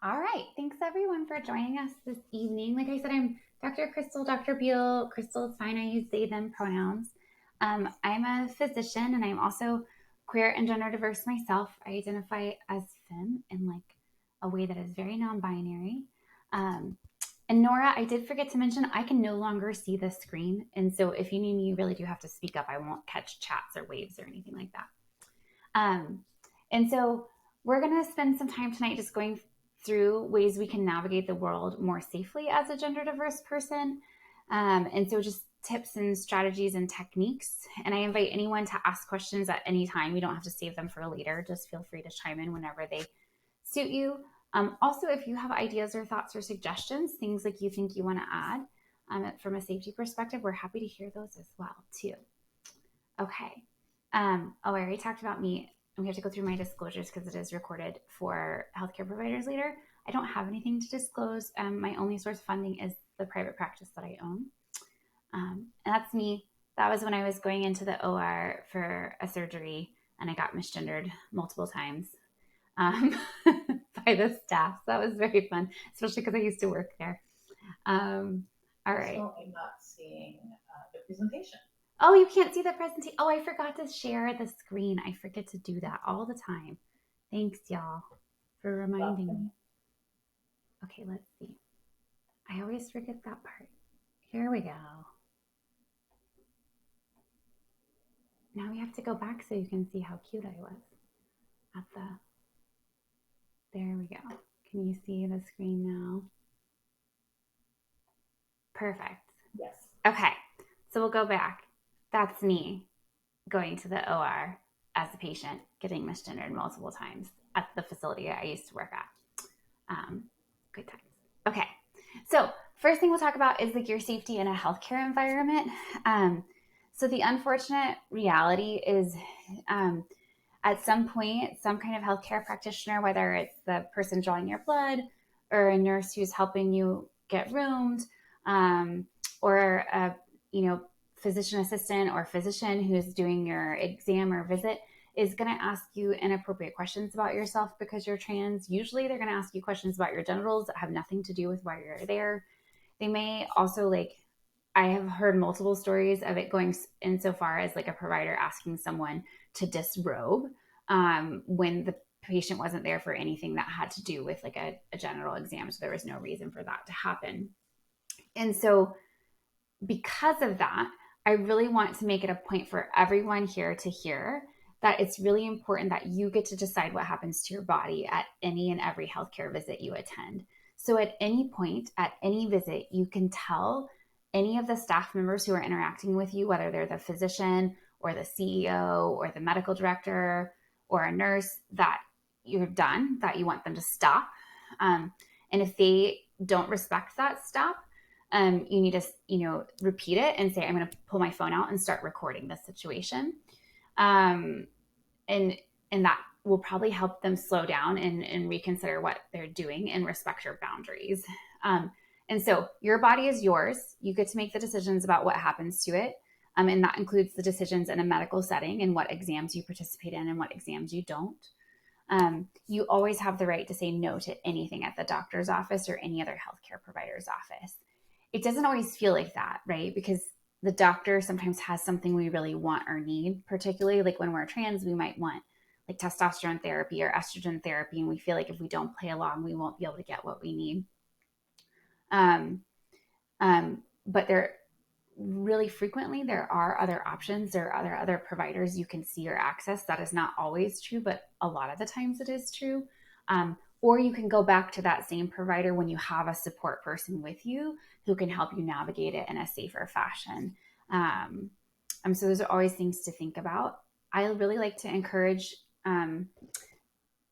All right. Thanks everyone for joining us this evening. Like I said, I'm Dr. Crystal, Dr. Beal. Crystal is fine. I use they, them pronouns. I'm a physician and I'm also queer and gender diverse myself. I identify as femme in like a way that is very non binary. Um, and Nora, I did forget to mention I can no longer see the screen. And so if you need me, you really do have to speak up. I won't catch chats or waves or anything like that. Um, and so we're going to spend some time tonight just going through ways we can navigate the world more safely as a gender diverse person. And so just tips and strategies and techniques. And I invite anyone to ask questions at any time. We don't have to save them for later. Just feel free to chime in whenever they suit you. Also, if you have ideas or thoughts or suggestions, things like you think you want to add from a safety perspective, we're happy to hear those as well too. Okay. I already talked about me. We have to go through my disclosures because it is recorded for healthcare providers later. I don't have anything to disclose. My only source of funding is the private practice that I own. And that's me. That was when I was going into the OR for a surgery and I got misgendered multiple times um, by the staff. So that was very fun, especially because I used to work there. All right. So I'm not seeing the presentation. Oh, you can't see the presentation. Oh, I forgot to share the screen. I forget to do that all the time. Thanks, y'all, for reminding me. Okay, let's see. I always forget that part. Here we go. Now we have to go back so you can see how cute I was at the. There we go. Can you see the screen now? Perfect. Yes. Okay, so we'll go back. That's me going to the OR as a patient, getting misgendered multiple times at the facility I used to work at. Good times. Okay. So first thing we'll talk about is like your safety in a healthcare environment. So the unfortunate reality is at some point, some kind of healthcare practitioner, whether it's the person drawing your blood or a nurse who's helping you get roomed, or a physician assistant or physician who's doing your exam or visit, is going to ask you inappropriate questions about yourself because you're trans. Usually they're going to ask you questions about your genitals that have nothing to do with why you're there. They may also I have heard multiple stories of it going insofar as like a provider asking someone to disrobe when the patient wasn't there for anything that had to do with like a genital exam. So there was no reason for that to happen. And so because of that, I really want to make it a point for everyone here to hear that it's really important that you get to decide what happens to your body at any and every healthcare visit you attend. So at any point, at any visit, you can tell any of the staff members who are interacting with you, whether they're the physician or the CEO or the medical director or a nurse, that you're done, that you want them to stop. And if they don't respect that stop, you need to, repeat it and say, I'm going to pull my phone out and start recording this situation. Um, and, and that will probably help them slow down and reconsider what they're doing and respect your boundaries. And so your body is yours. You get to make the decisions about what happens to it. And that includes the decisions in a medical setting and what exams you participate in and what exams you don't. You always have the right to say no to anything at the doctor's office or any other healthcare provider's office. It doesn't always feel like that, right? Because the doctor sometimes has something we really want or need, particularly like when we're trans, we might want like testosterone therapy or estrogen therapy. And we feel like if we don't play along, we won't be able to get what we need. Um, but there really frequently, there are other options. There are other providers you can see or access. That is not always true, but a lot of the times it is true. Or you can go back to that same provider when you have a support person with you who can help you navigate it in a safer fashion. So those are always things to think about. I really like to encourage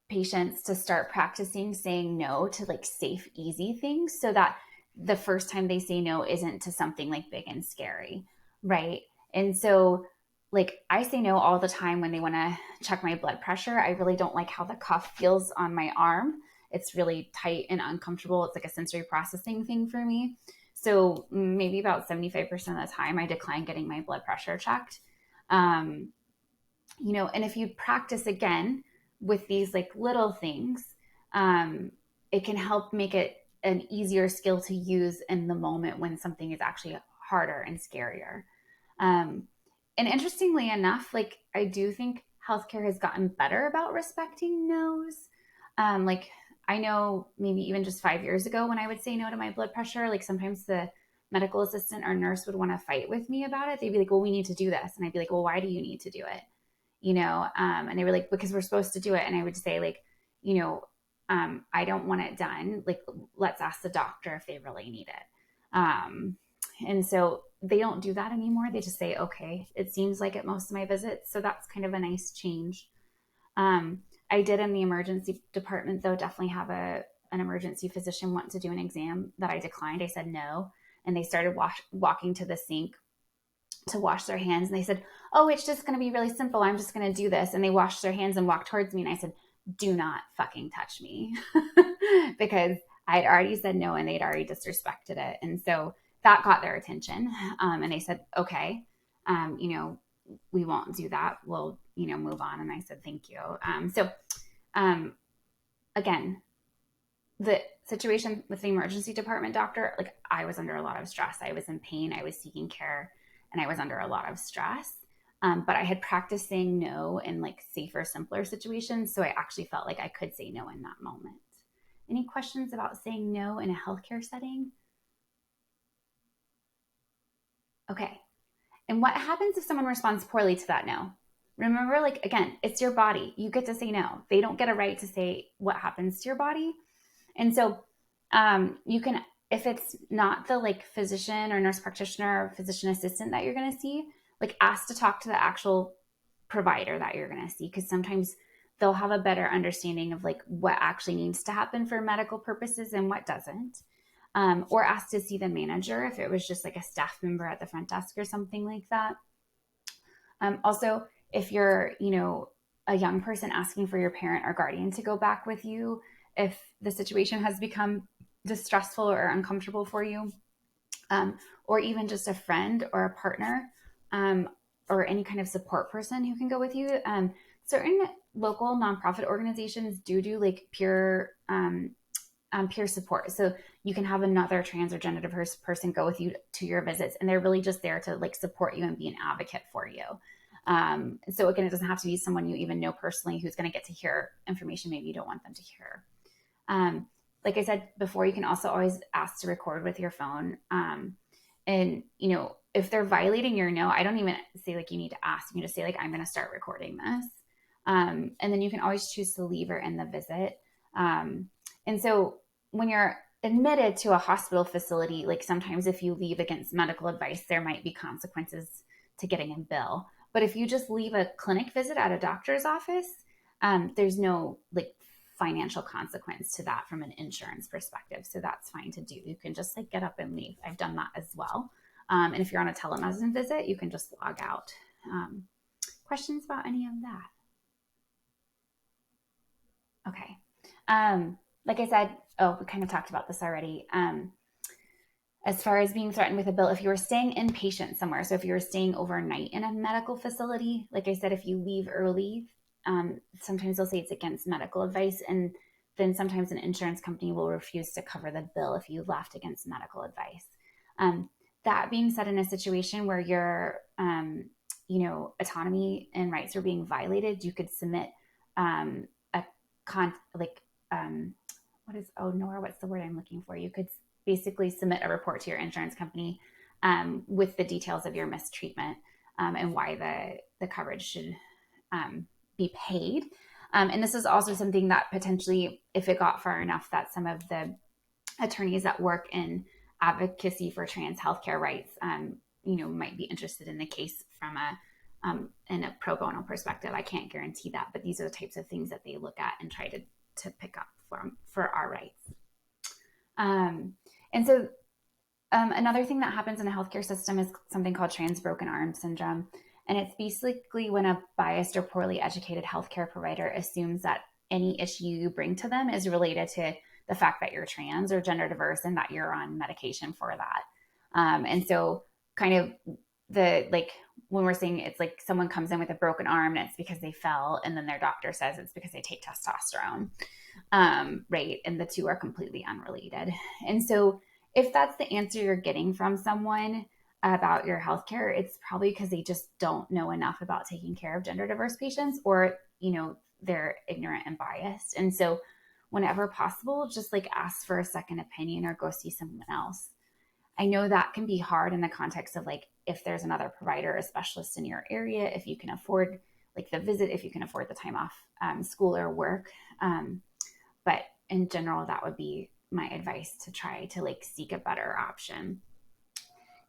patients to start practicing saying no to like safe, easy things so that the first time they say no isn't to something like big and scary, right? And so like I say no all the time when they want to check my blood pressure. I really don't like how the cuff feels on my arm. It's really tight and uncomfortable. It's like a sensory processing thing for me. So maybe about 75% of the time I decline getting my blood pressure checked. Um, and if you practice again with these like little things, it can help make it an easier skill to use in the moment when something is actually harder and scarier. Um, and interestingly enough, like I do think healthcare has gotten better about respecting no's. Like I know maybe even just 5 years ago when I would say no to my blood pressure, like sometimes the medical assistant or nurse would want to fight with me about it. They'd be like, well, we need to do this. And I'd be like, well, why do you need to do it? And they were like, because we're supposed to do it. And I would say like, you know, I don't want it done. Like, let's ask the doctor if they really need it. And so they don't do that anymore. They just say, okay, it seems like at most of my visits. So that's kind of a nice change. Um, I did in the emergency department, though, definitely have an emergency physician want to do an exam that I declined. I said no. And they started walking to the sink to wash their hands. And they said, oh, it's just going to be really simple. I'm just going to do this. And they washed their hands and walked towards me. And I said, do not fucking touch me because I had already said no and they'd already disrespected it. And so that got their attention. And they said, okay, we won't do that. We'll, move on. And I said, thank you. Again, the situation with the emergency department doctor, like I was under a lot of stress. I was in pain. I was seeking care and I was under a lot of stress. But I had practiced saying no in like safer, simpler situations. So I actually felt like I could say no in that moment. Any questions about saying no in a healthcare setting? Okay. And what happens if someone responds poorly to that no? Remember, like, again, it's your body. You get to say no. They don't get a right to say what happens to your body. And so you can, if it's not the like physician or nurse practitioner or physician assistant that you're going to see, like ask to talk to the actual provider that you're going to see, because sometimes they'll have a better understanding of like what actually needs to happen for medical purposes and what doesn't. Or ask to see the manager if it was just like a staff member at the front desk or something like that. Also, if you're, a young person asking for your parent or guardian to go back with you, if the situation has become distressful or uncomfortable for you, or even just a friend or a partner, or any kind of support person who can go with you. Certain local nonprofit organizations do like peer support. So you can have another trans or gender diverse person go with you to your visits, and they're really just there to like support you and be an advocate for you. So again, it doesn't have to be someone you even know personally who's going to get to hear information maybe you don't want them to hear. Like I said before, you can also always ask to record with your phone. And, if they're violating your no, I don't even say like you need to ask. You just say like, I'm going to start recording this. And then you can always choose to leave or end the visit. And so when you're admitted to a hospital facility, like sometimes if you leave against medical advice, there might be consequences to getting a bill. But if you just leave a clinic visit at a doctor's office, there's no like financial consequence to that from an insurance perspective. So that's fine to do. You can just like get up and leave. I've done that as well. And if you're on a telemedicine visit, you can just log out. Questions about any of that? Okay. Like I said, we kind of talked about this already. As far as being threatened with a bill, if you were staying inpatient somewhere, so if you were staying overnight in a medical facility, like I said, if you leave early, sometimes they'll say it's against medical advice, and then sometimes an insurance company will refuse to cover the bill if you left against medical advice. That being said, in a situation where your autonomy and rights are being violated, you could submit Nora, what's the word I'm looking for? You could basically submit a report to your insurance company with the details of your mistreatment and why the coverage should be paid. And this is also something that potentially, if it got far enough, that some of the attorneys that work in advocacy for trans healthcare rights, might be interested in the case from in a pro bono perspective. I can't guarantee that, but these are the types of things that they look at and try to pick up for our rights. And so another thing that happens in the healthcare system is something called trans broken arm syndrome. And it's basically when a biased or poorly educated healthcare provider assumes that any issue you bring to them is related to the fact that you're trans or gender diverse and that you're on medication for that. And so kind of when we're saying it's like someone comes in with a broken arm and it's because they fell, and then their doctor says it's because they take testosterone. right? And the two are completely unrelated. And so if that's the answer you're getting from someone about your healthcare, it's probably because they just don't know enough about taking care of gender diverse patients, or, they're ignorant and biased. And so whenever possible, just like ask for a second opinion or go see someone else. I know that can be hard in the context of like if there's another provider or specialist in your area, if you can afford like the visit, if you can afford the time off school or work. But in general, that would be my advice, to try to like seek a better option.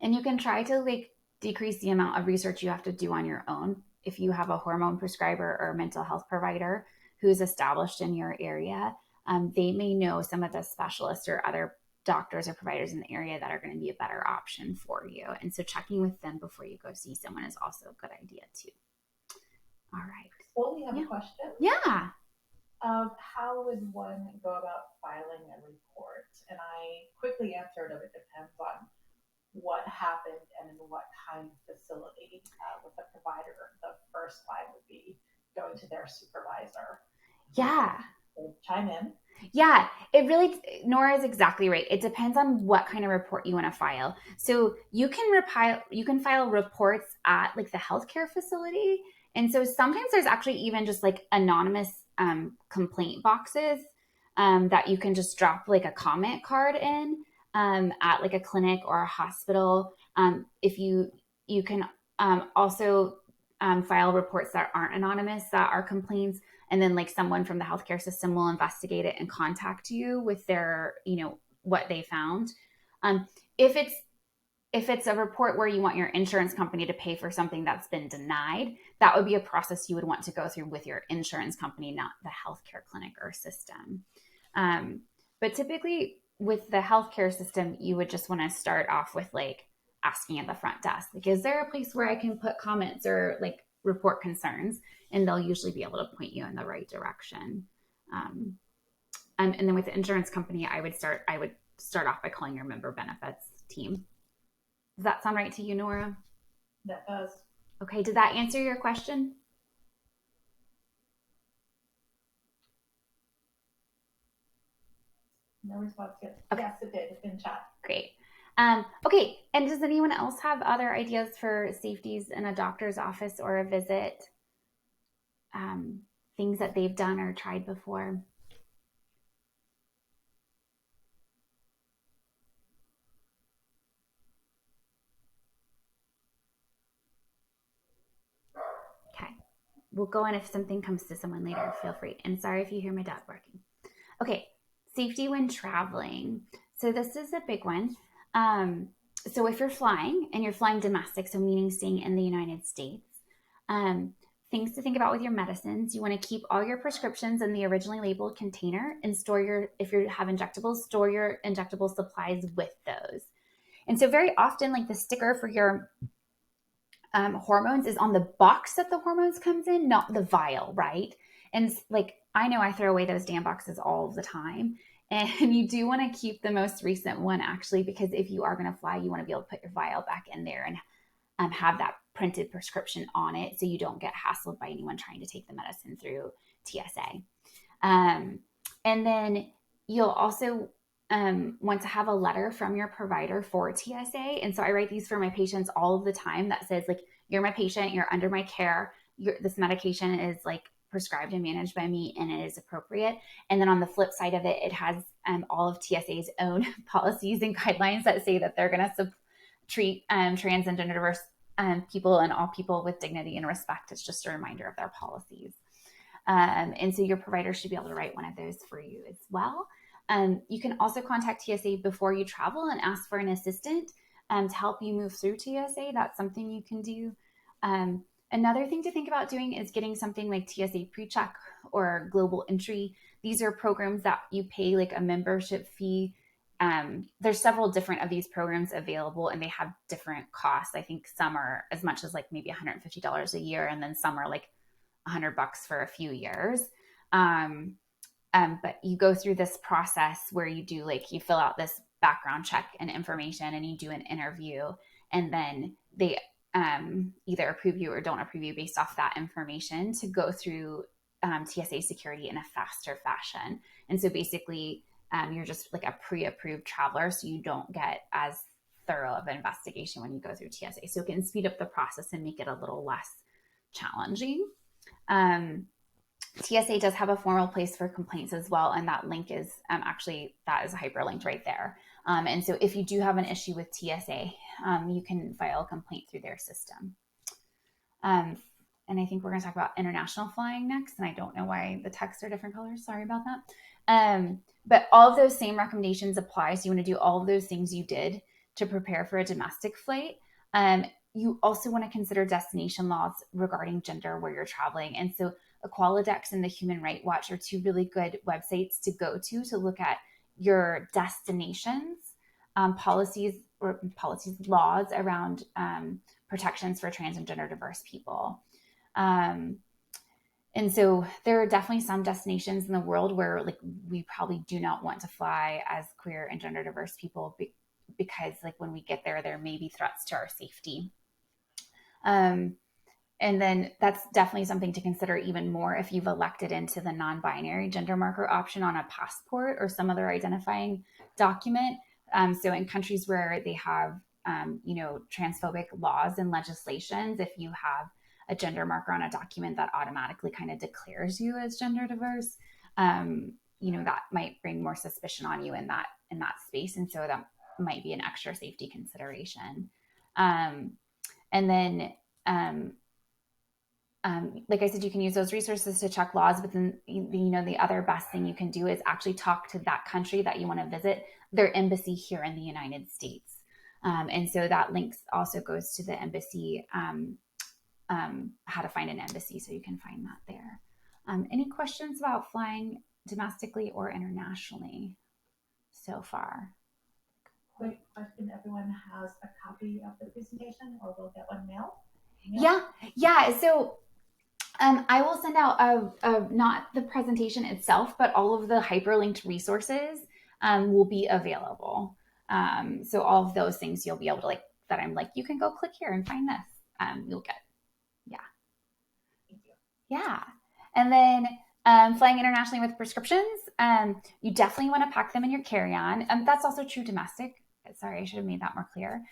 And you can try to like decrease the amount of research you have to do on your own. If you have a hormone prescriber or mental health provider who's established in your area, they may know some of the specialists or other doctors or providers in the area that are going to be a better option for you. And so checking with them before you go see someone is also a good idea too. All right. Well, we have a question. Yeah. How would one go about filing a report? And I quickly answered it depends on what happened and in what kind of facility. With the provider, the first line would be going to their supervisor. Yeah. So chime in. Yeah, it really, Nora is exactly right. It depends on what kind of report you want to file. So you can file reports at like the healthcare facility. And so sometimes there's actually even just like anonymous complaint boxes that you can just drop like a comment card in at like a clinic or a hospital. If you can also file reports that aren't anonymous, that are complaints, and then like someone from the healthcare system will investigate it and contact you with their, what they found. If it's a report where you want your insurance company to pay for something that's been denied, that would be a process you would want to go through with your insurance company, not the healthcare clinic or system. But typically with the healthcare system, you would just want to start off with like asking at the front desk, like, is there a place where I can put comments or like report concerns? And they'll usually be able to point you in the right direction. And then with the insurance company, I would start off by calling your member benefits team. Does that sound right to you, Nora? That does. Okay, did that answer your question? No response yet. Okay. Yes, it did in chat. Great. Okay, and does anyone else have other ideas for safeties in a doctor's office or a visit? Things that they've done or tried before? Okay, we'll go in if something comes to someone later. Feel free. And sorry if you hear my dog barking. Okay, safety when traveling. So this is a big one. So if you're flying and you're flying domestic, so meaning staying in the United States, things to think about with your medicines. You want to keep all your prescriptions in the originally labeled container and if you have injectables, store your injectable supplies with those. And so very often, like the sticker for your hormones is on the box that the hormones comes in, not the vial, right? And like, I know I throw away those damn boxes all the time. And you do want to keep the most recent one actually, because if you are going to fly, you want to be able to put your vial back in there and have that printed prescription on it so you don't get hassled by anyone trying to take the medicine through TSA. And then you'll also want to have a letter from your provider for TSA. And so I write these for my patients all of the time that says like, you're my patient, you're under my care, this medication is like prescribed and managed by me and it is appropriate. And then on the flip side of it, it has all of TSA's own policies and guidelines that say that they're going to treat trans and gender diverse people and all people with dignity and respect. It's just a reminder of their policies. And so your provider should be able to write one of those for you as well. You can also contact TSA before you travel and ask for an assistant to help you move through TSA. That's something you can do. Another thing to think about doing is getting something like TSA PreCheck or Global Entry. These are programs that you pay like a membership fee. There's several different of these programs available and they have different costs. I think some are as much as like maybe $150 a year, and then some are like $100 for a few years. But you go through this process where you do like, you fill out this background check and information and you do an interview, and then they either approve you or don't approve you based off that information to go through TSA security in a faster fashion. And so basically, you're just like a pre-approved traveler, so you don't get as thorough of an investigation when you go through TSA. So it can speed up the process and make it a little less challenging. TSA does have a formal place for complaints as well, and that link is actually, that is hyperlinked right there. And so if you do have an issue with TSA, you can file a complaint through their system. And I think we're going to talk about international flying next, and I don't know why the texts are different colors. Sorry about that. But all of those same recommendations apply. So you want to do all of those things you did to prepare for a domestic flight. You also want to consider destination laws regarding gender where you're traveling. And so Equalidex and the Human Rights Watch are two really good websites to go to look at your destinations, policies, laws around protections for trans and gender diverse people. And so there are definitely some destinations in the world where like we probably do not want to fly as queer and gender diverse people because like when we get there, there may be threats to our safety. And then that's definitely something to consider even more if you've elected into the non-binary gender marker option on a passport or some other identifying document. So in countries where they have, transphobic laws and legislations, if you have a gender marker on a document that automatically kind of declares you as gender diverse, that might bring more suspicion on you in that space. And so that might be an extra safety consideration. And then, like I said, you can use those resources to check laws, but then, the other best thing you can do is actually talk to that country that you want to visit, their embassy here in the United States. And so that link also goes to the embassy, how to find an embassy. So you can find that there. Any questions about flying domestically or internationally so far? Quick question. Everyone has a copy of the presentation or will get one mailed? Yeah. So I will send out not the presentation itself, but all of the hyperlinked resources will be available. So all of those things you'll be able to that I'm like, you can go click here and find this. You'll get. Yeah. Thank you. Yeah. And then flying internationally with prescriptions, you definitely want to pack them in your carry-on. That's also true domestic. Sorry, I should have made that more clear.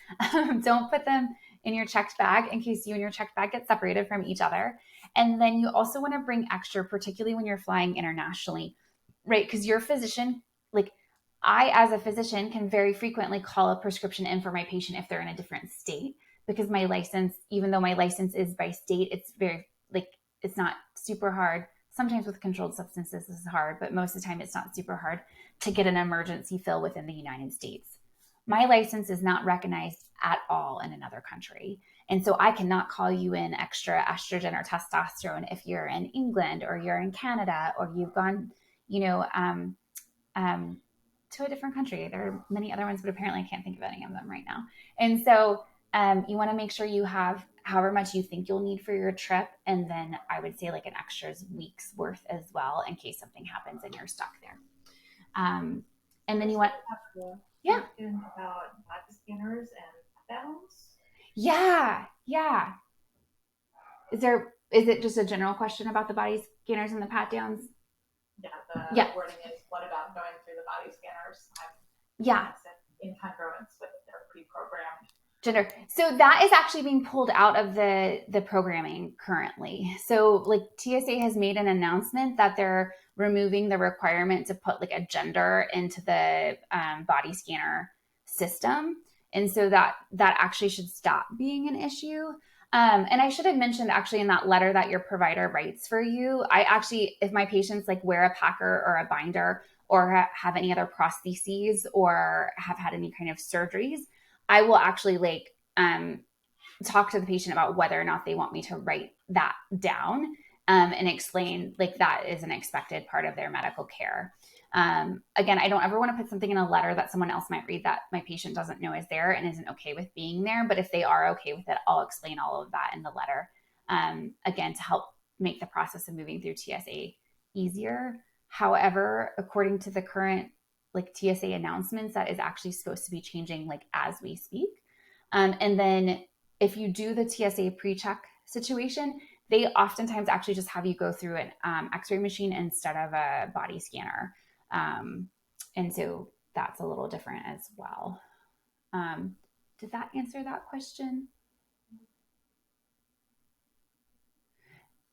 Don't put them in your checked bag in case you and your checked bag get separated from each other. And then you also want to bring extra, particularly when you're flying internationally, right? Because your physician, I as a physician can very frequently call a prescription in for my patient if they're in a different state, because my license, even though my license is by state, it's very, it's not super hard. Sometimes with controlled substances, this is hard, but most of the time it's not super hard to get an emergency fill within the United States. My license is not recognized at all in another country. And so I cannot call you in extra estrogen or testosterone if you're in England or you're in Canada or you've gone, to a different country. There are many other ones, but apparently I can't think of any of them right now. And so you want to make sure you have however much you think you'll need for your trip. And then I would say an extra week's worth as well in case something happens and you're stuck there. And then you want... Yeah. About body scanners and pat-downs. Yeah. Is it just a general question about the body scanners and the pat-downs? Yeah, the wording is, what about going through the body scanners? In congruence with their pre-programmed gender. So that is actually being pulled out of the programming currently. So TSA has made an announcement that they're removing the requirement to put a gender into the body scanner system. And so that actually should stop being an issue. And I should have mentioned actually in that letter that your provider writes for you, I actually, if my patients wear a packer or a binder or have any other prostheses or have had any kind of surgeries, I will actually talk to the patient about whether or not they want me to write that down and explain that is an expected part of their medical care. Again, I don't ever want to put something in a letter that someone else might read that my patient doesn't know is there and isn't okay with being there. But if they are okay with it, I'll explain all of that in the letter, again, to help make the process of moving through TSA easier. However, according to the current TSA announcements, that is actually supposed to be changing as we speak. And then if you do the TSA pre-check situation, they oftentimes actually just have you go through an x-ray machine instead of a body scanner. And so that's a little different as well. Did that answer that question?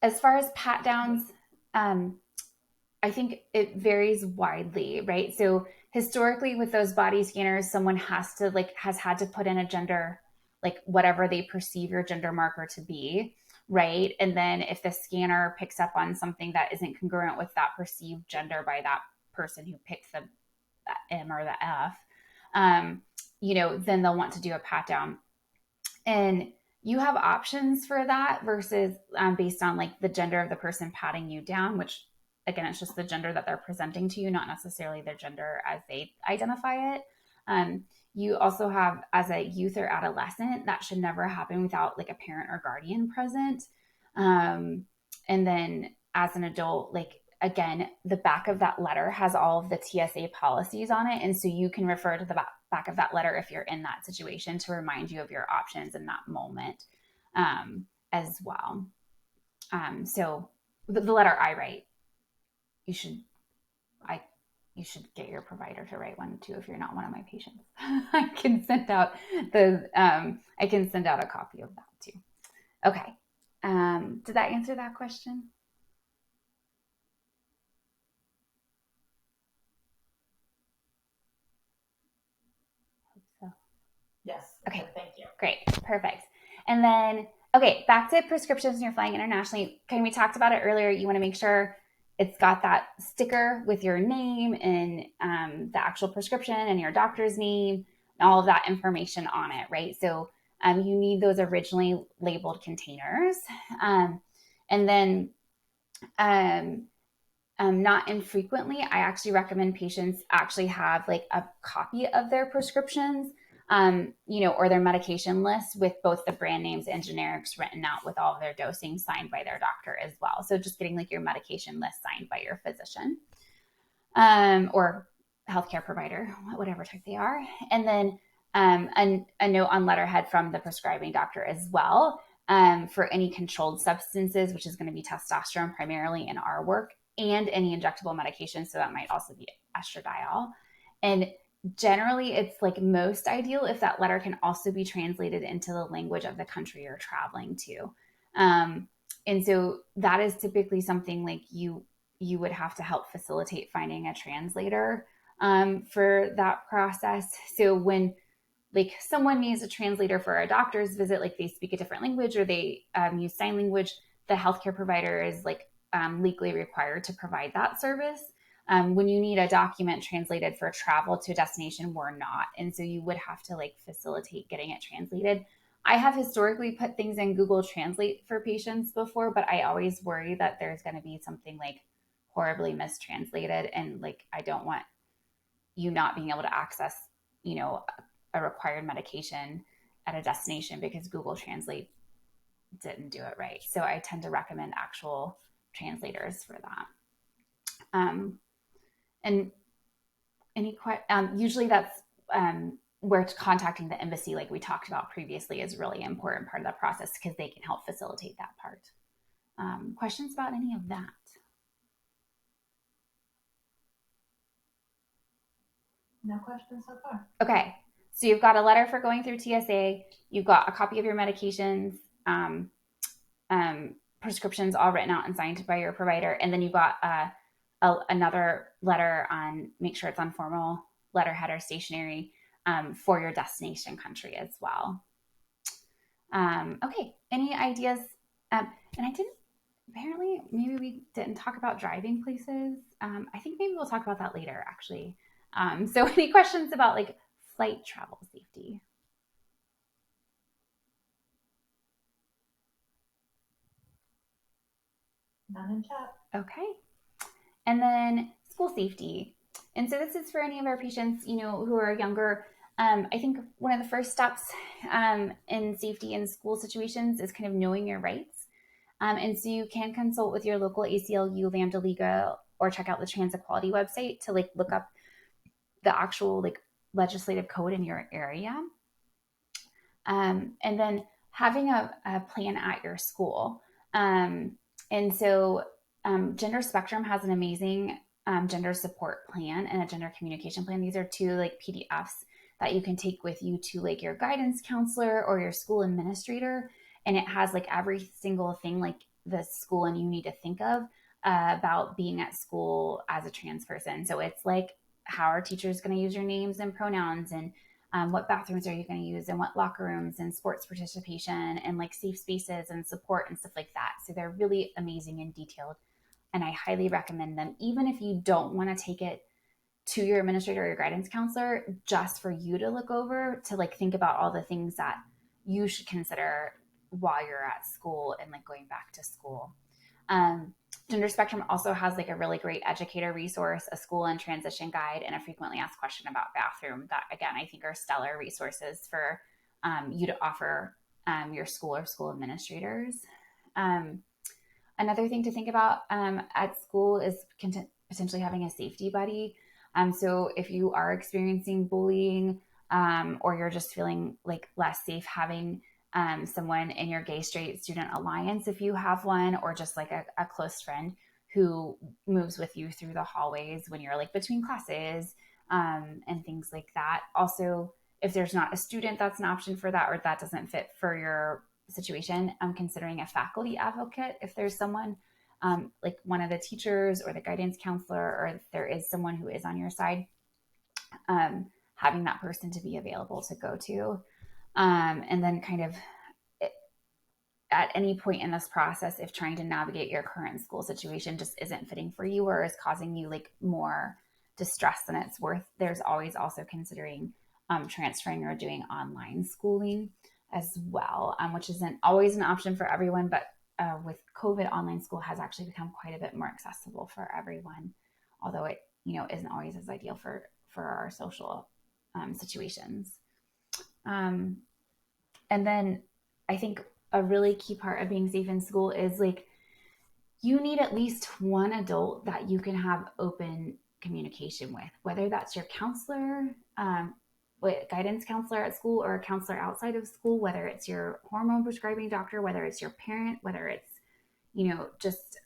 As far as pat downs, I think it varies widely, right? So historically with those body scanners, someone has had to put in a gender, like whatever they perceive your gender marker to be, right? And then if the scanner picks up on something that isn't congruent with that perceived gender by that person who picked the M or the F, then they'll want to do a pat down. And you have options for that versus based on like the gender of the person patting you down, which again, it's just the gender that they're presenting to you, not necessarily their gender as they identify it. You also have, as a youth or adolescent, that should never happen without like a parent or guardian present. And then as an adult, like again, the back of that letter has all of the TSA policies on it. And so you can refer to the back of that letter if you're in that situation to remind you of your options in that moment as well. So the letter I write, you should get your provider to write one too if you're not one of my patients. I can send out a copy of that too. Okay. Did that answer that question? Yes. Okay. Thank you. Great. Perfect. And then, okay, back to prescriptions when you're flying internationally. Okay, we talked about it earlier. You want to make sure it's got that sticker with your name and the actual prescription and your doctor's name and all of that information on it, right? So you need those originally labeled containers. And then not infrequently, I actually recommend patients actually have like a copy of their prescriptions, or their medication list with both the brand names and generics written out with all of their dosing signed by their doctor as well. So just getting like your medication list signed by your physician or healthcare provider, whatever type they are. And then a note on letterhead from the prescribing doctor as well for any controlled substances, which is going to be testosterone primarily in our work, and any injectable medication. So that might also be estradiol. And generally, it's like most ideal if that letter can also be translated into the language of the country you're traveling to. And so that is typically something like you would have to help facilitate finding a translator for that process. So when like someone needs a translator for a doctor's visit, like they speak a different language or they use sign language, the healthcare provider is like legally required to provide that service. When you need a document translated for travel to a destination, we're not. And so you would have to like facilitate getting it translated. I have historically put things in Google Translate for patients before, but I always worry that there's going to be something like horribly mistranslated. And like, I don't want you not being able to access, a required medication at a destination because Google Translate didn't do it right. So I tend to recommend actual translators for that. And usually that's where contacting the embassy, like we talked about previously, is really important part of the process because they can help facilitate that part. Questions about any of that? No questions so far. Okay. So you've got a letter for going through TSA. You've got a copy of your medications, prescriptions all written out and signed by your provider. And then you've got another letter on, make sure it's on formal letterhead or stationery for your destination country as well. Okay. Any ideas? And maybe we didn't talk about driving places. I think maybe we'll talk about that later, actually. So any questions about like flight travel safety? None in chat. Okay. And then school safety. And so this is for any of our patients, who are younger. I think one of the first steps in safety in school situations is kind of knowing your rights. And so you can consult with your local ACLU, Lambda Liga, or check out the Trans Equality website to like look up the actual like legislative code in your area. And then having a plan at your school. And so Gender Spectrum has an amazing gender support plan and a gender communication plan. These are two like PDFs that you can take with you to like your guidance counselor or your school administrator. And it has like every single thing like the school and you need to think of about being at school as a trans person. So it's like, how are teachers going to use your names and pronouns, and what bathrooms are you going to use, and what locker rooms, and sports participation, and like safe spaces and support and stuff like that. So they're really amazing and detailed. And I highly recommend them, even if you don't want to take it to your administrator or your guidance counselor, just for you to look over, to like think about all the things that you should consider while you're at school and like going back to school. Gender Spectrum also has like a really great educator resource, a school and transition guide, and a frequently asked question about bathroom that, again, I think are stellar resources for you to offer your school or school administrators. Another thing to think about at school is potentially having a safety buddy. So if you are experiencing bullying or you're just feeling like less safe, having someone in your gay straight student alliance, if you have one, or just like a close friend who moves with you through the hallways when you're like between classes and things like that. Also, if there's not a student that's an option for that, or that doesn't fit for your situation, I'm considering a faculty advocate. If there's someone like one of the teachers or the guidance counselor, or if there is someone who is on your side, having that person to be available to go to. And then kind of at any point in this process, if trying to navigate your current school situation just isn't fitting for you or is causing you like more distress than it's worth, there's always also considering transferring or doing online schooling as well, which isn't always an option for everyone, but with COVID, online school has actually become quite a bit more accessible for everyone, although it isn't always as ideal for our social situations. And then I think a really key part of being safe in school is like you need at least one adult that you can have open communication with, whether that's your counselor, guidance counselor at school, or a counselor outside of school, whether it's your hormone prescribing doctor, whether it's your parent, whether it's just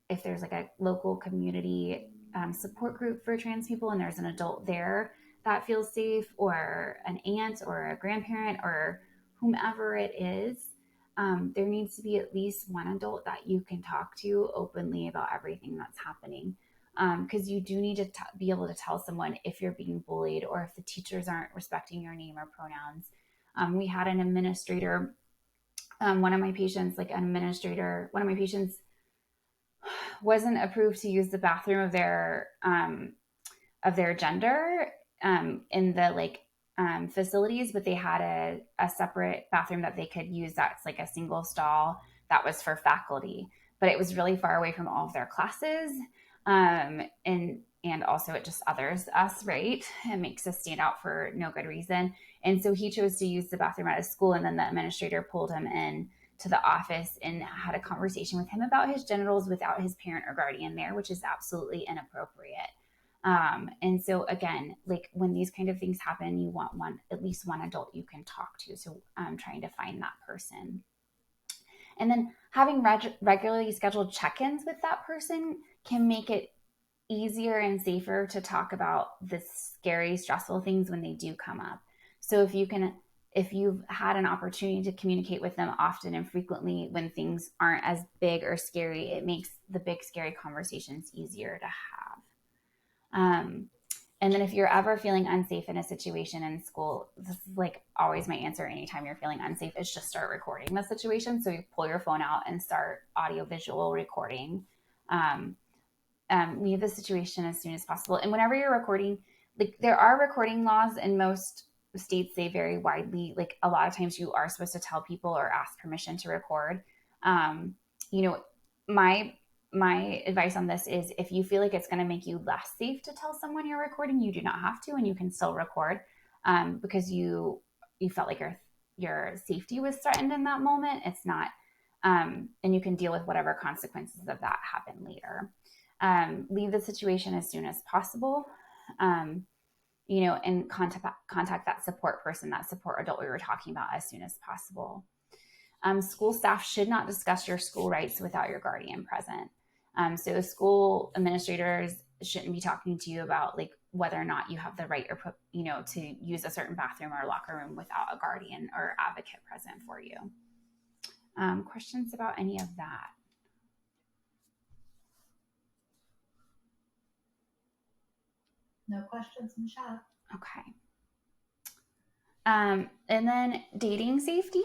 if there's like a local community support group for trans people and there's an adult there that feels safe, or an aunt or a grandparent or whomever it is, there needs to be at least one adult that you can talk to openly about everything that's happening. Because you do need to be able to tell someone if you're being bullied or if the teachers aren't respecting your name or pronouns. We had an administrator, one of my patients wasn't approved to use the bathroom of their gender in the facilities, but they had a separate bathroom that they could use that's like a single stall that was for faculty, but it was really far away from all of their classes. And also it just others us, right? It makes us stand out for no good reason. And so he chose to use the bathroom at his school, and then the administrator pulled him in to the office and had a conversation with him about his genitals without his parent or guardian there, which is absolutely inappropriate. And so again, like when these kind of things happen, you want at least one adult you can talk to. So trying to find that person. And then having regularly scheduled check-ins with that person can make it easier and safer to talk about the scary, stressful things when they do come up. So if you've had an opportunity to communicate with them often and frequently when things aren't as big or scary, it makes the big, scary conversations easier to have. And then if you're ever feeling unsafe in a situation in school, this is like always my answer anytime you're feeling unsafe, is just start recording the situation. So you pull your phone out and start audio-visual recording. Leave the situation as soon as possible. And whenever you're recording, like there are recording laws in most states, they vary widely. Like a lot of times you are supposed to tell people or ask permission to record. My advice on this is if you feel like it's going to make you less safe to tell someone you're recording, you do not have to, and you can still record because you felt like your safety was threatened in that moment. It's not, and you can deal with whatever consequences of that happen later. Leave the situation as soon as possible, and contact that support person, that support adult we were talking about, as soon as possible. School staff should not discuss your school rights without your guardian present. So school administrators shouldn't be talking to you about like whether or not you have the right or to use a certain bathroom or locker room without a guardian or advocate present for you. Questions about any of that? No questions in chat. Okay. And then dating safety.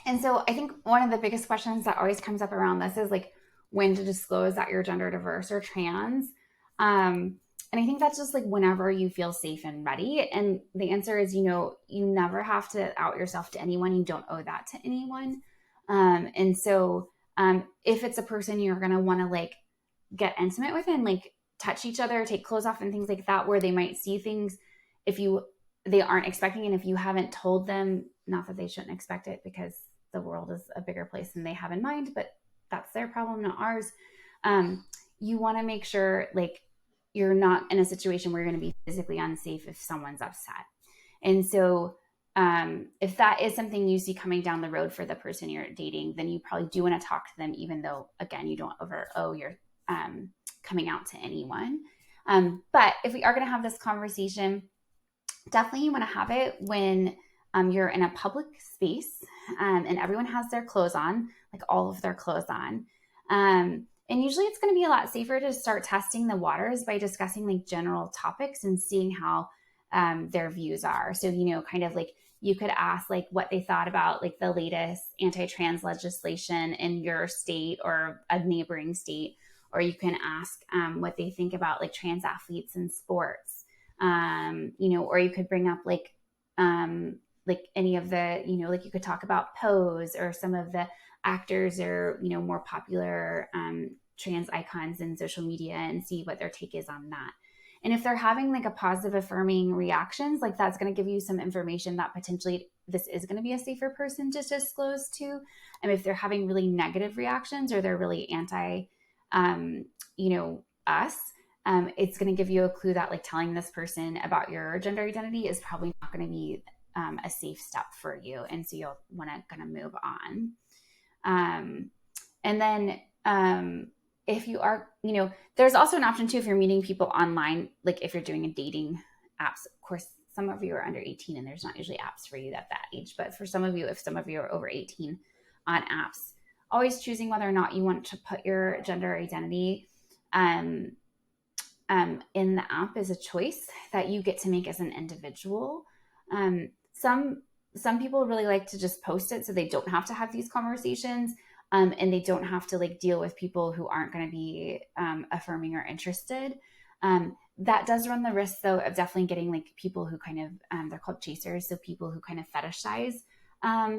And so I think one of the biggest questions that always comes up around this is like when to disclose that you're gender diverse or trans. And I think that's just like whenever you feel safe and ready. And the answer is, you never have to out yourself to anyone. You don't owe that to anyone. And so if it's a person you're going to want to like get intimate with and like touch each other, take clothes off and things like that, where they might see things they aren't expecting. And if you haven't told them, not that they shouldn't expect it because the world is a bigger place than they have in mind, but that's their problem, not ours. You want to make sure like you're not in a situation where you're going to be physically unsafe if someone's upset. And so if that is something you see coming down the road for the person you're dating, then you probably do want to talk to them, even though, again, you don't owe your coming out to anyone. But if we are going to have this conversation, definitely you want to have it when you're in a public space and everyone has their clothes on, like all of their clothes on. And usually it's going to be a lot safer to start testing the waters by discussing like general topics and seeing how their views are. So, kind of like you could ask like what they thought about like the latest anti-trans legislation in your state or a neighboring state, or you can ask what they think about like trans athletes in sports, or you could bring up like any of the, like you could talk about Pose or some of the actors or, more popular trans icons in social media and see what their take is on that. And if they're having like a positive affirming reactions, like that's going to give you some information that potentially this is going to be a safer person to disclose to. And if they're having really negative reactions or they're really anti, us, it's going to give you a clue that like telling this person about your gender identity is probably not going to be a safe step for you. And so you'll want to kind of move on. And then if you are, there's also an option too, if you're meeting people online, like if you're doing a dating apps, of course, some of you are under 18 and there's not usually apps for you at that age. But for some of you, if some of you are over 18 on apps, always choosing whether or not you want to put your gender identity in the app is a choice that you get to make as an individual. Some people really like to just post it so they don't have to have these conversations, and they don't have to like deal with people who aren't going to be affirming or interested. That does run the risk though of definitely getting like people who kind of they're called chasers, so people who kind of fetishize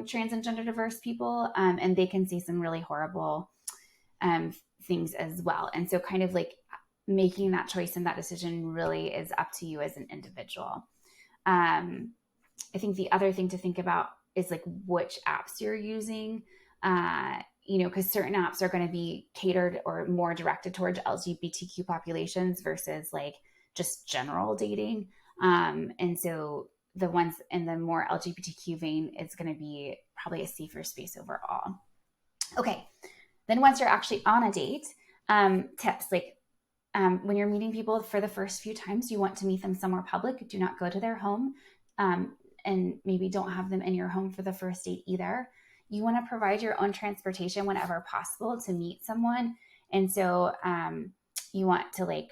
trans and gender diverse people, and they can see some really horrible things as well. And so kind of like making that choice and that decision really is up to you as an individual. I think the other thing to think about is like which apps you're using, because certain apps are going to be catered or more directed towards LGBTQ populations versus like just general dating. And so the ones in the more LGBTQ vein is going to be probably a safer space overall. Okay. Then once you're actually on a date, tips like when you're meeting people for the first few times, you want to meet them somewhere public. Do not go to their home, and maybe don't have them in your home for the first date either. You want to provide your own transportation whenever possible to meet someone. And so you want to like,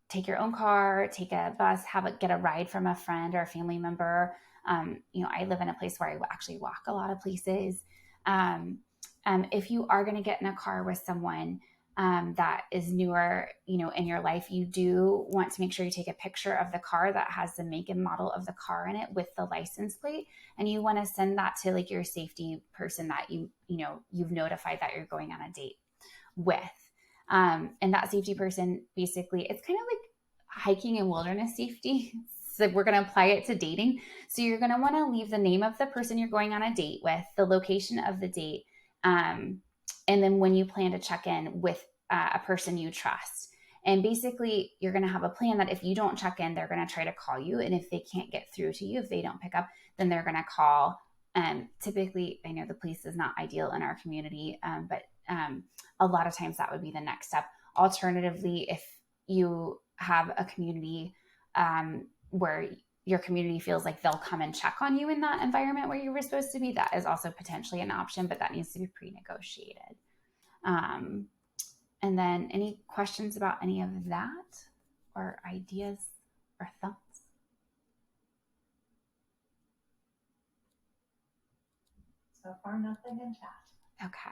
take your own car, take a bus, get a ride from a friend or a family member. I live in a place where I actually walk a lot of places. If you are going to get in a car with someone that is newer, in your life, you do want to make sure you take a picture of the car that has the make and model of the car in it with the license plate. And you want to send that to like your safety person that you've notified that you're going on a date with. And that safety person, basically, it's kind of like hiking and wilderness safety. So we're going to apply it to dating. So you're going to want to leave the name of the person you're going on a date with, the location of the date, and then when you plan to check in with a person you trust. And basically, you're going to have a plan that if you don't check in, they're going to try to call you. And if they can't get through to you, if they don't pick up, then they're going to call typically, I know the police is not ideal in our community, but a lot of times that would be the next step. Alternatively, if you have a community where your community feels like they'll come and check on you in that environment where you were supposed to be, that is also potentially an option, but that needs to be pre-negotiated. And then any questions about any of that, or ideas or thoughts? So far, nothing in chat. Okay.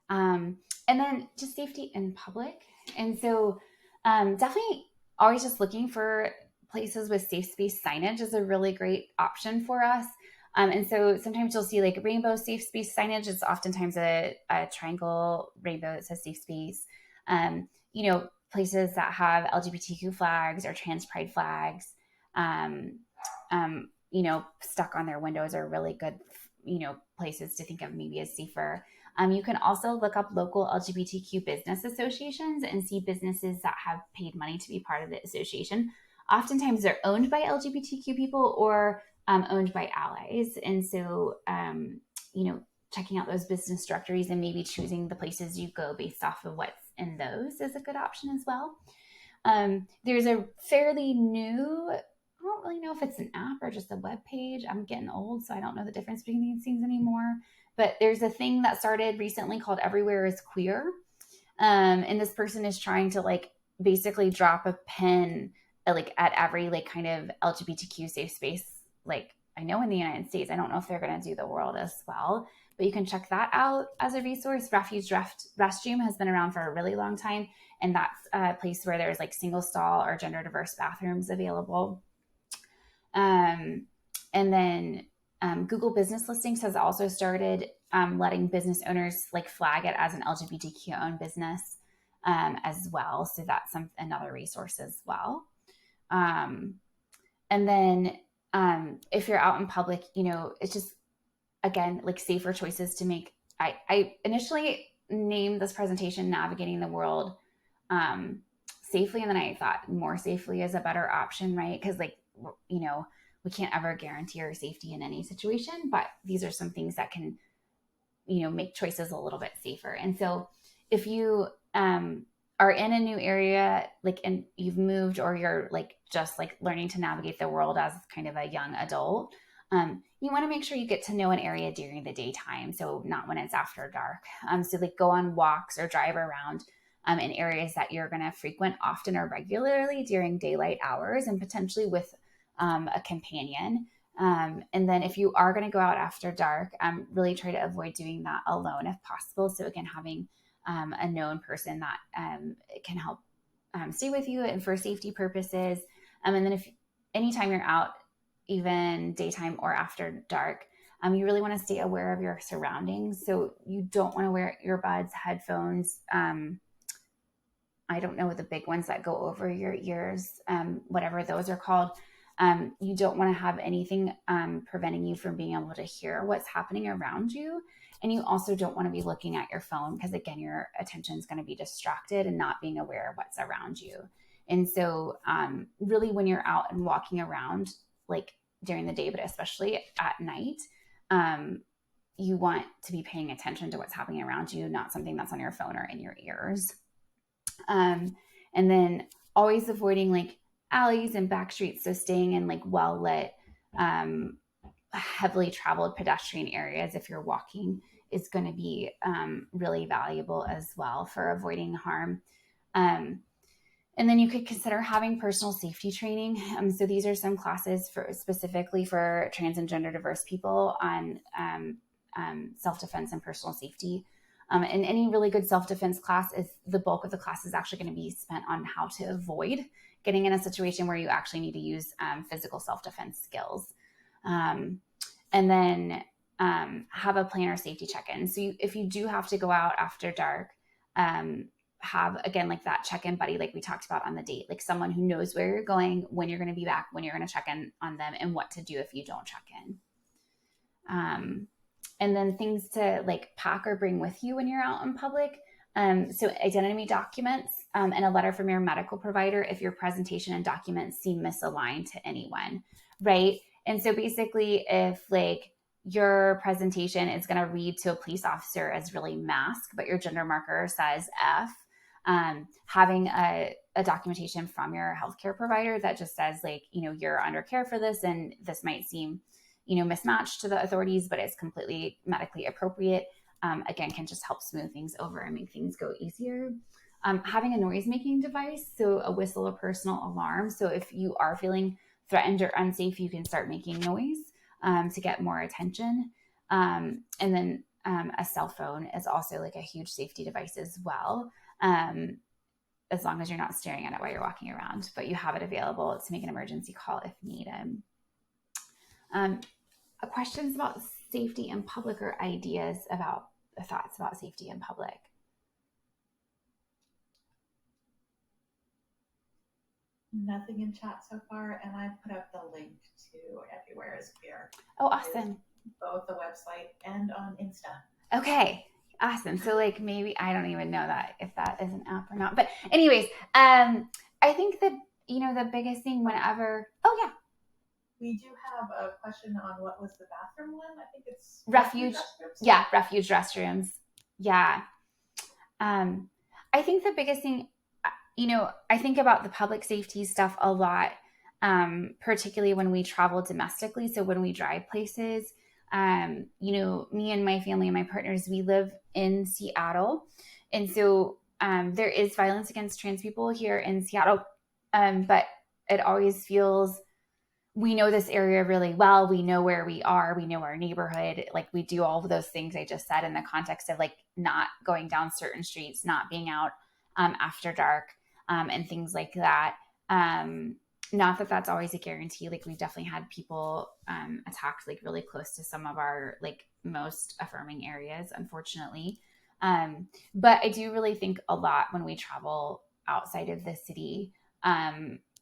And then just safety in public. And so definitely always just looking for places with safe space signage is a really great option for us. And so sometimes you'll see like rainbow safe space signage. It's oftentimes a triangle rainbow that says safe space. Places that have LGBTQ flags or trans pride flags, stuck on their windows are really good, places to think of maybe as safer. You can also look up local LGBTQ business associations and see businesses that have paid money to be part of the association. Oftentimes they're owned by LGBTQ people or owned by allies. And so, checking out those business directories and maybe choosing the places you go based off of what's in those is a good option as well. There's a fairly new, I don't really know if it's an app or just a web page. I'm getting old, so I don't know the difference between these things anymore. But there's a thing that started recently called Everywhere is Queer. And this person is trying to basically drop a pin at every kind of LGBTQ safe space. I know in the United States, I don't know if they're going to do the world as well, but you can check that out as a resource. Refuge Restroom has been around for a really long time. And that's a place where there's single stall or gender diverse bathrooms available. And then Google Business Listings has also started letting business owners flag it as an LGBTQ owned business as well. So that's another resource as well. And then if you're out in public, it's just, again, safer choices to make. I initially named this presentation Navigating the World Safely, and then I thought more safely is a better option, right? Because we can't ever guarantee our safety in any situation, but these are some things that can, make choices a little bit safer. And so if you are in a new area, and you've moved, or you're just learning to navigate the world as kind of a young adult, you want to make sure you get to know an area during the daytime. So not when it's after dark. So go on walks or drive around in areas that you're going to frequent often or regularly during daylight hours, and potentially with a companion. And then if you are going to go out after dark, really try to avoid doing that alone if possible. So again, having a known person that can help stay with you and for safety purposes. And then if anytime you're out, even daytime or after dark, you really want to stay aware of your surroundings. So you don't want to wear earbuds, headphones. I don't know, the big ones that go over your ears, whatever those are called. You don't want to have anything preventing you from being able to hear what's happening around you. And you also don't want to be looking at your phone because, again, your attention is going to be distracted and not being aware of what's around you. And so really when you're out and walking around, during the day, but especially at night, you want to be paying attention to what's happening around you, not something that's on your phone or in your ears. And then always avoiding alleys and back streets. So staying in well-lit, heavily traveled pedestrian areas if you're walking is going to be really valuable as well for avoiding harm. And then you could consider having personal safety training. So these are some classes specifically for trans and gender diverse people on self-defense and personal safety. And any really good self-defense class, is the bulk of the class is actually going to be spent on how to avoid getting in a situation where you actually need to use physical self-defense skills. And then have a planner safety check-in. So if you do have to go out after dark, have, again, that check-in buddy, we talked about on the date, someone who knows where you're going, when you're going to be back, when you're going to check in on them, and what to do if you don't check in. And then things to pack or bring with you when you're out in public. So identity documents and a letter from your medical provider if your presentation and documents seem misaligned to anyone, right? And so basically, if like your presentation is going to read to a police officer as really mask, but your gender marker says F, having a documentation from your healthcare provider that just says like, you're under care for this, and this might seem, mismatched to the authorities, but it's completely medically appropriate. Again, can just help smooth things over and make things go easier. Having a noise making device, so a whistle, a personal alarm. So if you are feeling threatened or unsafe, you can start making noise to get more attention. And then a cell phone is also like a huge safety device as well. As long as you're not staring at it while you're walking around, but you have it available to make an emergency call if needed. Questions about safety in public or ideas about thoughts about safety in public? Nothing in chat so far, and I put up the link to Everywhere is Queer. Oh, awesome. Both the website and on Insta. Okay, awesome. So like maybe, I don't even know that if that is an app or not. But anyways, I think that, the biggest thing whenever, We do have a question on what was the bathroom one? I think it's refuge. Yeah, refuge restrooms. Yeah. I think the biggest thing, I think about the public safety stuff a lot, particularly when we travel domestically. So when we drive places, me and my family and my partners, we live in Seattle. And so there is violence against trans people here in Seattle. But it always feels, we know this area really well. We know where we are. We know our neighborhood. Like we do all of those things I just said in the context of like not going down certain streets, not being out after dark and things like that. Not that that's always a guarantee. Like we've definitely had people attacked like really close to some of our like most affirming areas, unfortunately. But I do really think a lot when we travel outside of the city,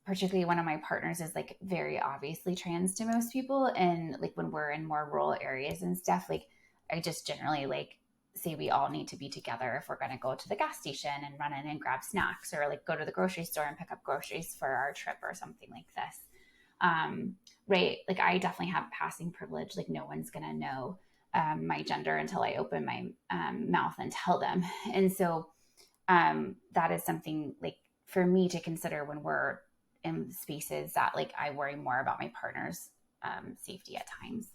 particularly one of my partners is like very obviously trans to most people. And like when we're in more rural areas and stuff, like I just generally like say we all need to be together if we're going to go to the gas station and run in and grab snacks, or like go to the grocery store and pick up groceries for our trip or something like this. Right. Like I definitely have passing privilege. Like no one's going to know my gender until I open my mouth and tell them. And so that is something like for me to consider when we're in spaces that like I worry more about my partner's safety at times.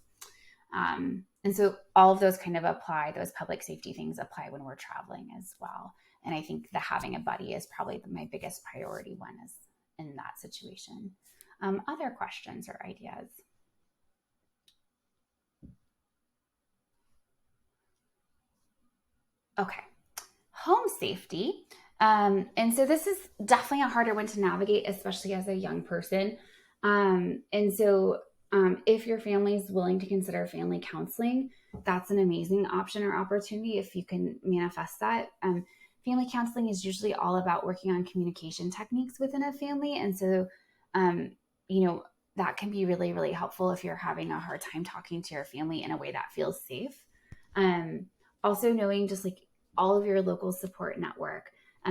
And so all of those kind of apply, those public safety things apply when we're traveling as well. And I think the having a buddy is probably my biggest priority one is in that situation. Other questions or ideas? Okay. Home safety. And so this is definitely a harder one to navigate, especially as a young person. And so if your family is willing to consider family counseling, that's an amazing option or opportunity if you can manifest that. Family counseling is usually all about working on communication techniques within a family. And so, that can be really, really helpful if you're having a hard time talking to your family in a way that feels safe. Also knowing just like all of your local support network.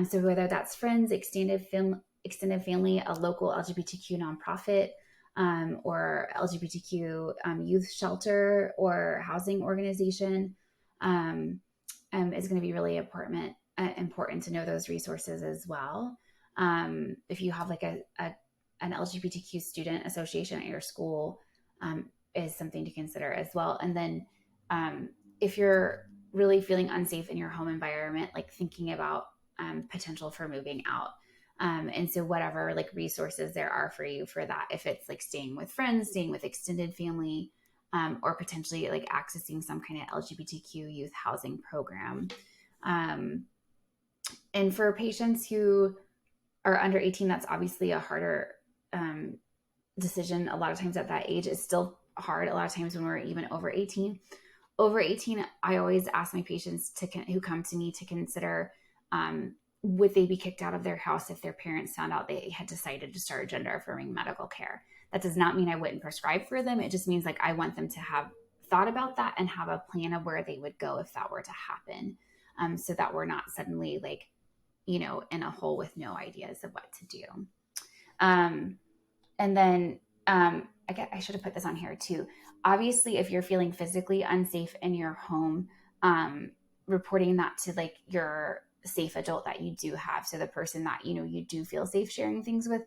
So whether that's friends, extended family, a local LGBTQ nonprofit, or LGBTQ youth shelter or housing organization, is going to be really important to know those resources as well. If you have like an LGBTQ student association at your school, is something to consider as well. And then if you're really feeling unsafe in your home environment, like thinking about potential for moving out. And so whatever like resources there are for you for that, if it's like staying with friends, staying with extended family, or potentially like accessing some kind of LGBTQ youth housing program. And for patients who are under 18, that's obviously a harder decision. A lot of times at that age, it's still hard. A lot of times when we're even over 18, I always ask my patients who come to me to consider, would they be kicked out of their house if their parents found out they had decided to start gender affirming medical care? That does not mean I wouldn't prescribe for them. It just means like I want them to have thought about that and have a plan of where they would go if that were to happen, so that we're not suddenly like, in a hole with no ideas of what to do. And then I should have put this on here too. Obviously, if you're feeling physically unsafe in your home, reporting that to like your safe adult that you do have. So the person that, you do feel safe sharing things with,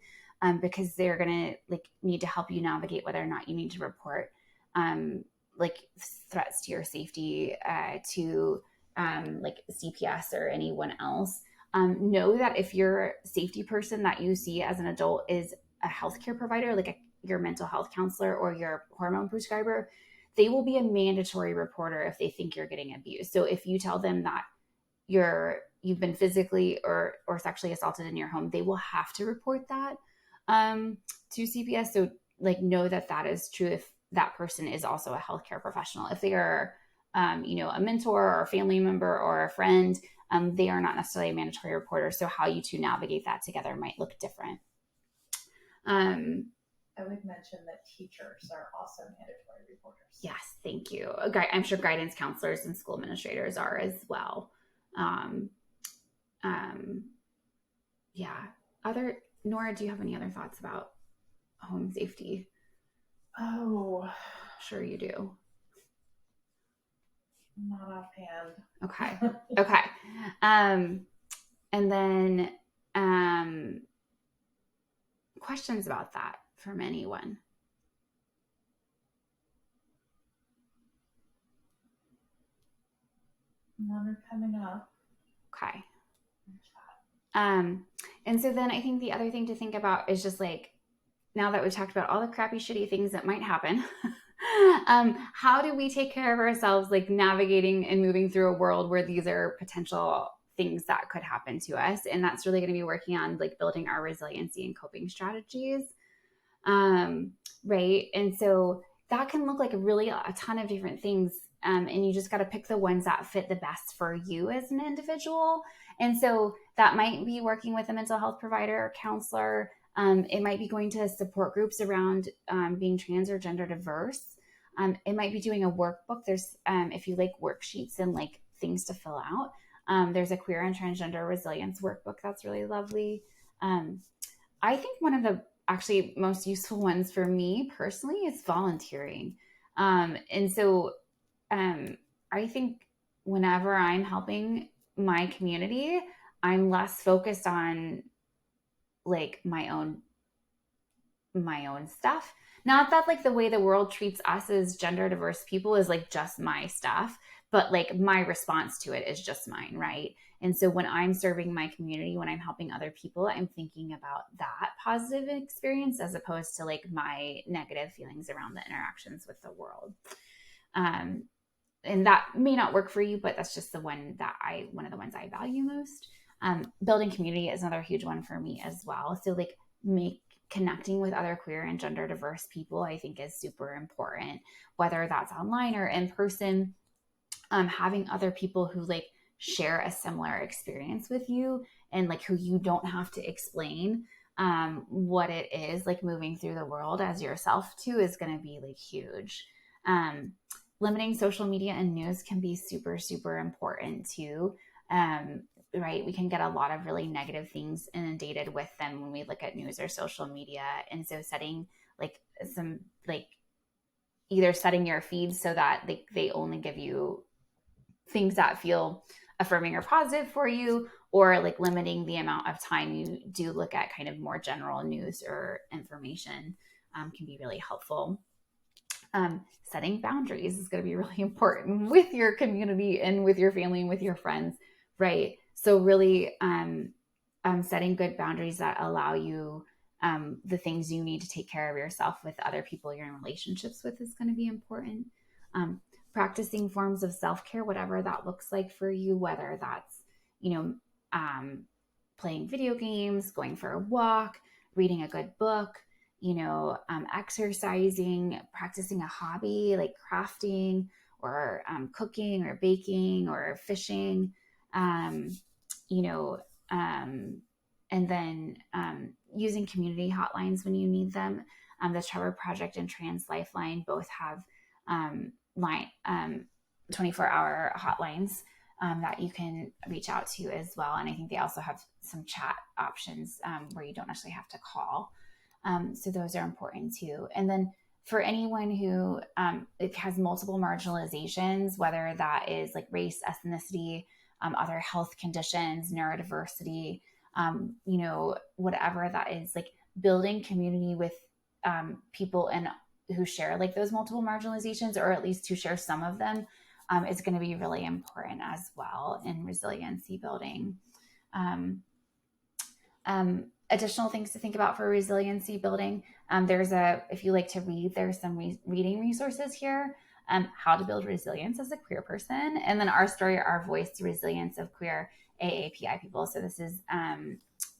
because they're going to like need to help you navigate whether or not you need to report, like threats to your safety, to, like CPS or anyone else. Know that if your safety person that you see as an adult is a healthcare provider, like your mental health counselor or your hormone prescriber, they will be a mandatory reporter if they think you're getting abused. So if you tell them that you've been physically or sexually assaulted in your home, they will have to report that, to CPS. So like know that that is true if that person is also a healthcare professional. If they are, a mentor or a family member or a friend, they are not necessarily a mandatory reporter. So how you two navigate that together might look different. I would mention that teachers are also mandatory reporters. Yes, thank you. I'm sure guidance counselors and school administrators are as well. Yeah. Nora, do you have any other thoughts about home safety? Oh, sure you do. Not offhand. Okay. Okay. And then questions about that from anyone? None are coming up. Okay. And so then I think the other thing to think about is just like, now that we've talked about all the crappy, shitty things that might happen, how do we take care of ourselves, like navigating and moving through a world where these are potential things that could happen to us? And that's really going to be working on like building our resiliency and coping strategies. Right. And so that can look like a ton of different things. And you just got to pick the ones that fit the best for you as an individual. And so that might be working with a mental health provider or counselor. It might be going to support groups around being trans or gender diverse. It might be doing a workbook. There's, if you like worksheets and like things to fill out, there's a queer and transgender resilience workbook that's really lovely. I think one of the actually most useful ones for me personally is volunteering. And so I think whenever I'm helping my community, I'm less focused on like my own stuff. Not that like the way the world treats us as gender diverse people is like just my stuff, but like my response to it is just mine, right? And so when I'm serving my community, when I'm helping other people, I'm thinking about that positive experience as opposed to like my negative feelings around the interactions with the world. And that may not work for you, but that's just one of the ones I value most. Building community is another huge one for me as well. So like connecting with other queer and gender diverse people, I think is super important, whether that's online or in person. Having other people who like share a similar experience with you and like who you don't have to explain what it is like moving through the world as yourself too is going to be like huge. Limiting social media and news can be super, super important too. Right? We can get a lot of really negative things inundated with them when we look at news or social media. And so setting like some like either setting your feeds so that they only give you things that feel affirming or positive for you, or like limiting the amount of time you do look at kind of more general news or information can be really helpful. Setting boundaries is going to be really important with your community and with your family and with your friends, right? So really setting good boundaries that allow you the things you need to take care of yourself with other people you're in relationships with is going to be important. Practicing forms of self-care, whatever that looks like for you, whether that's, playing video games, going for a walk, reading a good book, exercising, practicing a hobby like crafting or cooking or baking or fishing, and then using community hotlines when you need them. The Trevor Project and Trans Lifeline both have 24-hour hotlines that you can reach out to as well. And I think they also have some chat options where you don't actually have to call. So those are important too. And then for anyone who it has multiple marginalizations, whether that is like race, ethnicity, other health conditions, neurodiversity, whatever that is, like building community with people and who share like those multiple marginalizations, or at least who share some of them, is going to be really important as well in resiliency building. Additional things to think about for resiliency building. If you like to read, there's some reading resources here. How to build resilience as a queer person, and then Our Story, Our Voice, the Resilience of Queer AAPI People. So this is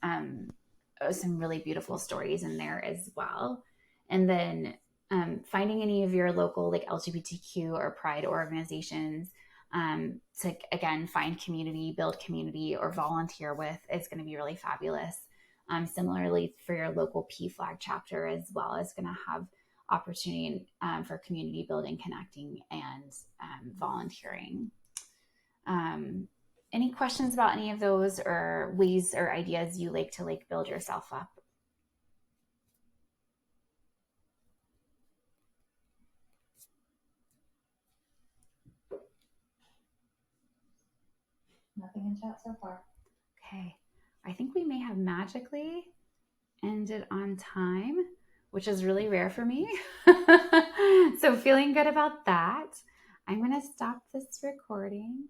some really beautiful stories in there as well. And then finding any of your local like LGBTQ or Pride organizations to, again, find community, build community, or volunteer with is going to be really fabulous. Similarly, for your local PFLAG chapter as well, is going to have opportunity for community building, connecting, and volunteering. Any questions about any of those, or ways or ideas you like to like build yourself up? Nothing in chat so far. Okay. I think we may have magically ended on time, which is really rare for me. So feeling good about that. I'm going to stop this recording.